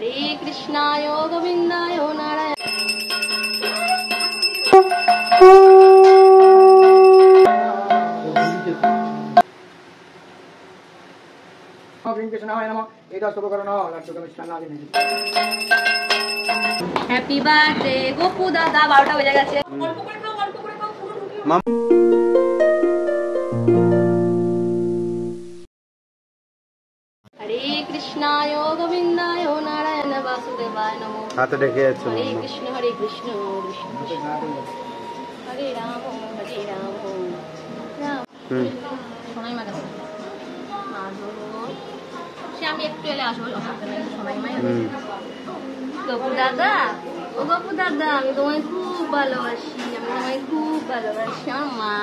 हरे कृष्णाय गोविंदाय Narayan happy birthday Gopu दादा 12টা বেজে গেছে অল্প করে খাও পুরো ঢুকে हरे कृष्णाय गोविंदाय नारायण वासुदेवाय नमो हाथ देखे हरे कृष्ण कृष्ण हरे राम राम সোনাই মা কাছে না ধরো সে আমি একটু এলে আসবো সোনাই মা গপু দাদা ও গপু দাদা আমি তোমায় খুব ভালোবাসি আমার মা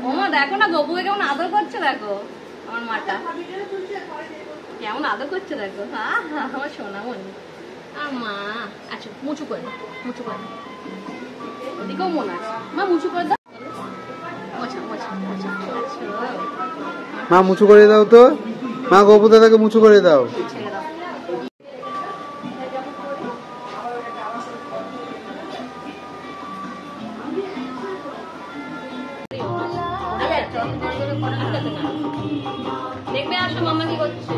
ওমা দেখো না গপুকে কেমন আদর করছে দেখো আমার মাটা কেমন আদর করছে দেখো হ্যাঁ আমার সোনামণি মা আচ্ছা মুচু করে ওদিকেও মন আছে মা মুচু করে দাও মা মুচু করে দাও তো মা গপু দাদাকে মুচু করে দাও দেখবে আসো মামা কি করছে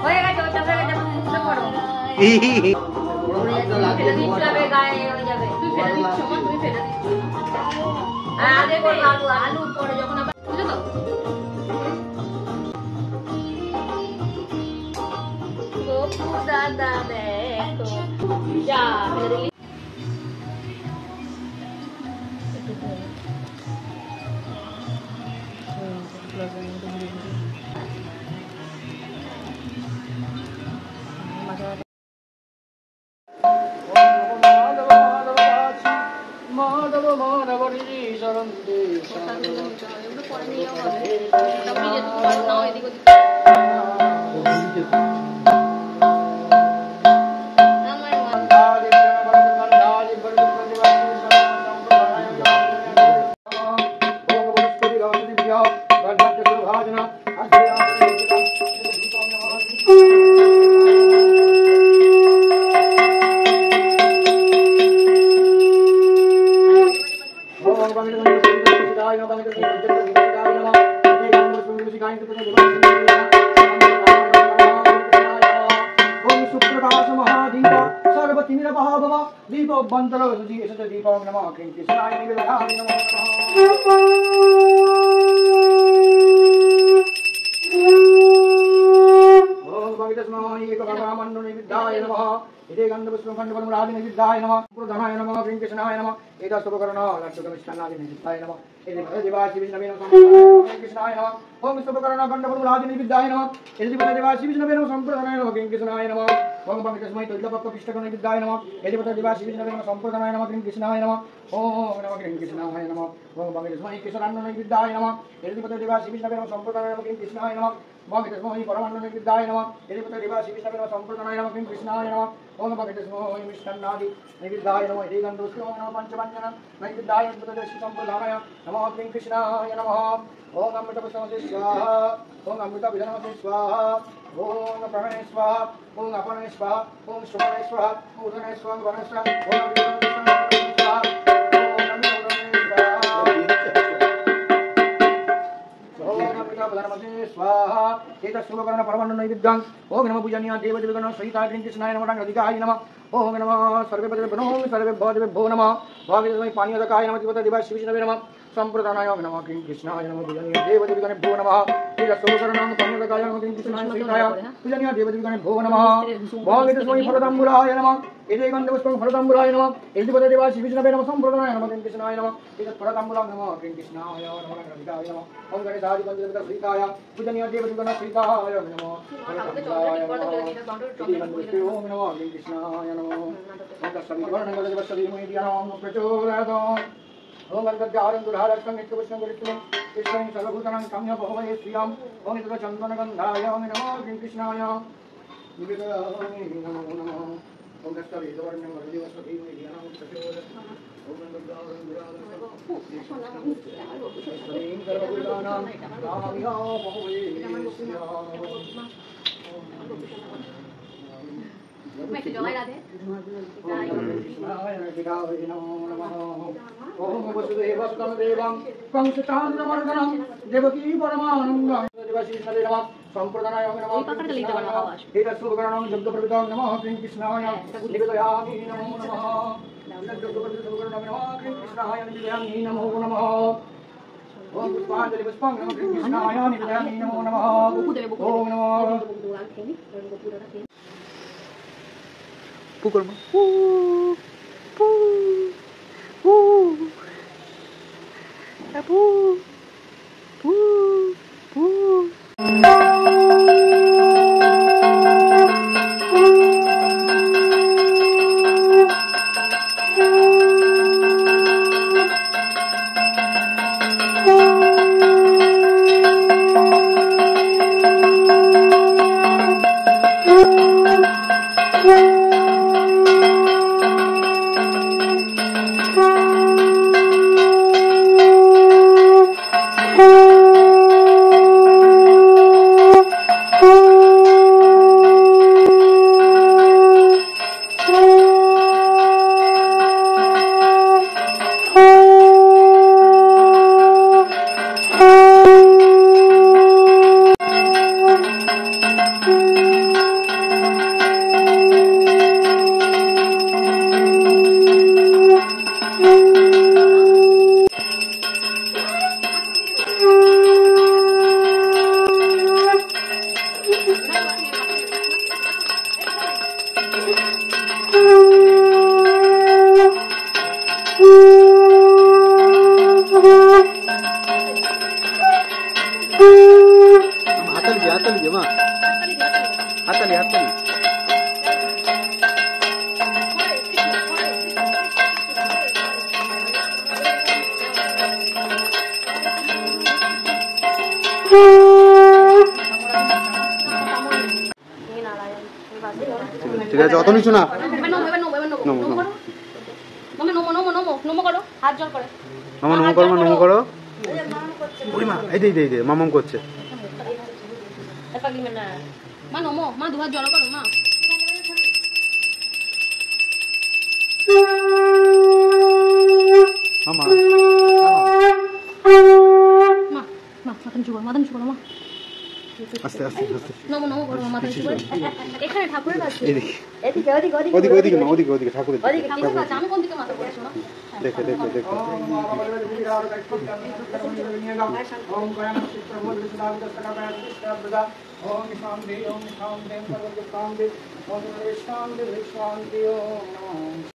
হয়ে গেছে ওটা হয়ে গেছে মুখটা করো ফেলে দিচ্ছ যাবে গায়ে হয়ে যাবে তুই ফেলে দিচ্ছ মা তুমি ফেলে দিচ্ছ আরে আলু পরে যখন আবার বুঝো তো গোপু দাদা দেখো যা ফেলে দিলি संप्रदानाय नमः कृष्णाय नमः पूजनीय देवदेवगणे भो नमः श्रीरसोकरणां संयोगकाय नमः कृष्णाय सीताय पूजनीय देवदेवगणे भो नमः भागीतस्मै फलदम्बुराय नमः एदेकन्दपुष्पं फलदम्बुराय नमः एदिपदे देवासि विष्णवे नमः संप्रदानाय नमः कृष्णाय नमः एतत् फलदम्बुरां नमः कृष्णाय नमः गणिताय नमः ओम गणेशादि पंचदेवता सीताय पूजनीय देवदेवगणे सीताय नमः फलदम्बुराय नमः ओम नमः कृष्णाय नमः ओम तत्सवितुर्वर्णगदवस्सविमुनिर्यां प्रचोदयात् ओम गंगारं दुरारक्षं नित्यपुष्पं गुरुत्वं कृष्णं सर्वभूतानां काम्य भवये श्रियं ओम इदं चन्दनगन्धाय नमः कृष्णाय निवेदयामि नमो नमः ओम दस्तवेदवर्णं वरदेवस्वतीं विद्यानां प्रचोदयात् দেবকী পরমানন্দম দেবাশীষ্ণে নমঃ সম্প্রদানায় নমঃ এটা শুভকরণং যজ্ঞপ্রবিতাং নমঃ কৃষ্ণায় নিবেদয়ামি নমো নমঃ যজ্ঞপ্রবিতাং নমঃ কৃষ্ণায় নিবেদয়ামি নমো নমঃ ওম পুষ্পাঞ্জলি পুষ্পং নমঃ কৃষ্ণায় নিবেদয়ামি নমো নমঃ ওম নমঃ পুকুর ঠিক আছে, অত নিচু না। মামা নমো করো, নমো করো। এই দে মামাম করছে। মা নমো, মা দুহাত জড়ো করো মা। মামা মা মাথা নিচু করো মা। আস্তে আস্তে আস্তে। নমো নমো করো মাথা নিচু করে। এখানে ঠাকুরের কাছে। এদিকে ওদিকে মা, ওদিকে ঠাকুরের দিকে। ঠাকুরের কাছে আমি কোন দিকে মাথা করেছি না? দেখো। ওম শান্তি ওম শান্তি শান্তি ওম শান্তি শান্তি ওম নমঃ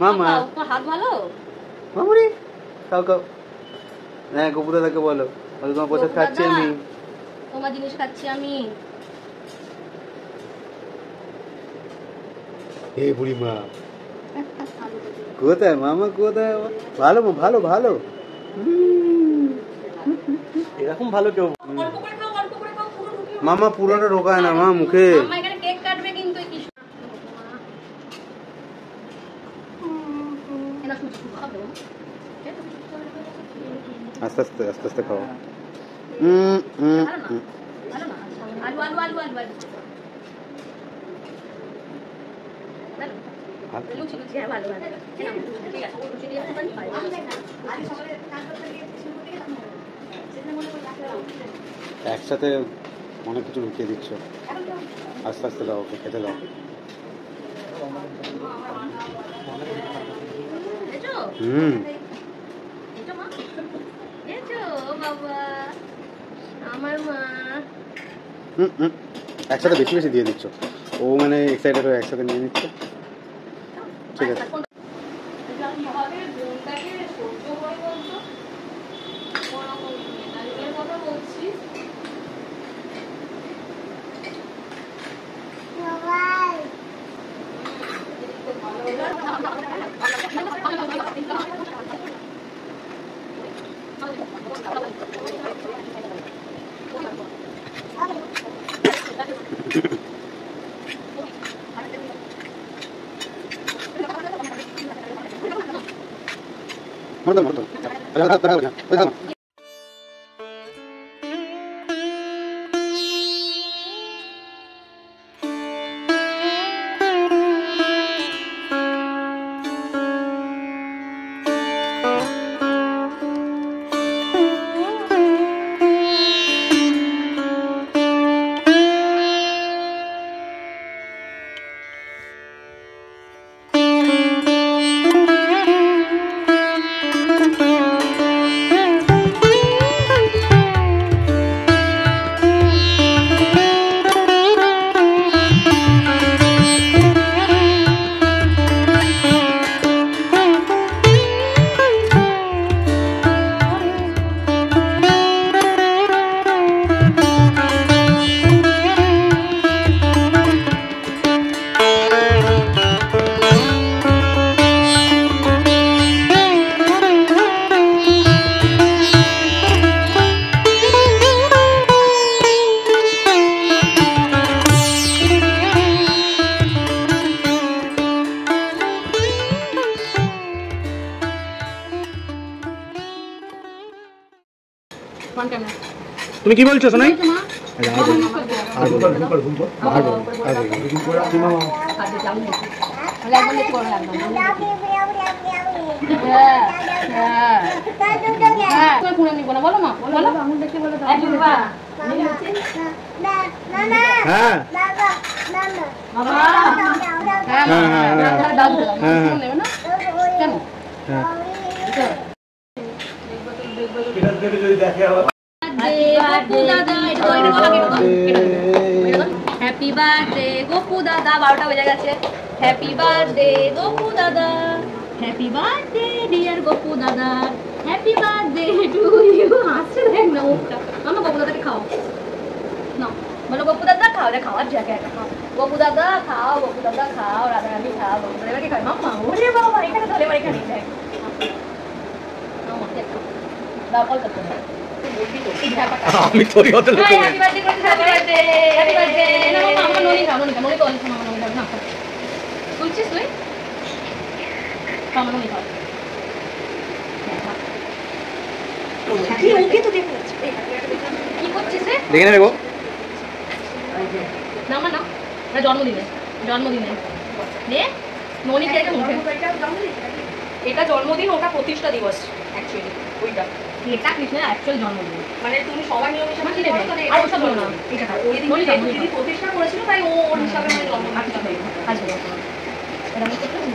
মামা তোমার হাত ভালো? মামুরি খাও। হ্যাঁ, গোপু দাদাকে বলো, তোমার প্রসাদ খাচ্ছি আমি। তোমার জিনিস খাচ্ছি আমি। হে বুড়ি মা, কোথায় মামা, কোথায়? ভালো ভালো ভালো, এরকম ভালো কেউ। মামা পুরোটা ঢোকায় না মা মুখে। কেক কাটবে কিন্তু আস্তে আস্তে খাও। একসাথে অনেক কিছু লুকিয়ে দিচ্ছ, আস্তে আস্তে দাও, ওকে খেতে দাও। একসাথে বেশি বেশি দিয়ে দিচ্ছ, ও মানে এক্সাইটেড হয়ে একসাথে নিয়ে নিচ্ছে। ঠিক আছে, Muerto. তুমি কি বলছো সোনাই? হ্যাপি বার্থডে গোপু দাদা 12টা বেজে গেছে হ্যাপি বার্থডে গোপু দাদা হ্যাপি বার্থডে ডিয়ার গোপু দাদা হ্যাপি বার্থডে টু ইউ হাসছে দেখ না মুখটা মামা গোপু দাদাকে খাও না বলো গোপু দাদা খাও রে খাওয়ার জায়গা একটা খাও গোপু দাদা খাও রাধা রানী খাও গোপু দাদাকে খাও মামা ওরে বাবা এখানে ধরে বাড়ি খানি যায় দাও কল করতে আমি তোরই হতে লোক হ্যাপি বার্থডে হ্যাপি বার্থডে না মামা আমরা ননি খাবো ননি তো অনেক মামা ননি খাবো না বুঝছিস তুই মামা ননি খাও কি ওকে তো দেখতে পাচ্ছি কি করছিস রে দেখে নেবো না মা না না জন্মদিনে নে ননি খেয়ে মুখে এটা জন্মদিন ওটা প্রতিষ্ঠা দিবস অ্যাকচুয়ালি ওইটা এটা কৃষ্ণের অ্যাকচুয়াল জন্মদিন মানে তুমি সবাই নিয়ম হিসাবে কি দেবে আর ওটা বলো না এটা ওই দিন দিদি প্রতিষ্ঠা করেছিল তাই ও ওর হিসাবে মানে জন্মদিন আসবে এটা আমি করতে পারি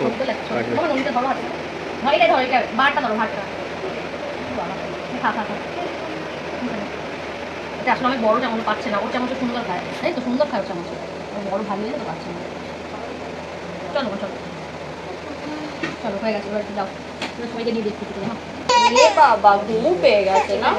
ওটা লাগছে বাবা ননিটা ধরো হাতে ভাইটা ধরো এটা বারটা ধরো ভাতটা খা এটা আসলে অনেক বড় চামচ পাচ্ছে না ওর চামচে সুন্দর খায় তাই তো সুন্দর খায় ওর চামচে বড় ভালো হয়ে তো পাচ্ছে না চলো হয়ে গেছে এবার যাও সবাইকে নিয়ে দেখতে বাবা ঘুম পেয়ে গেছে না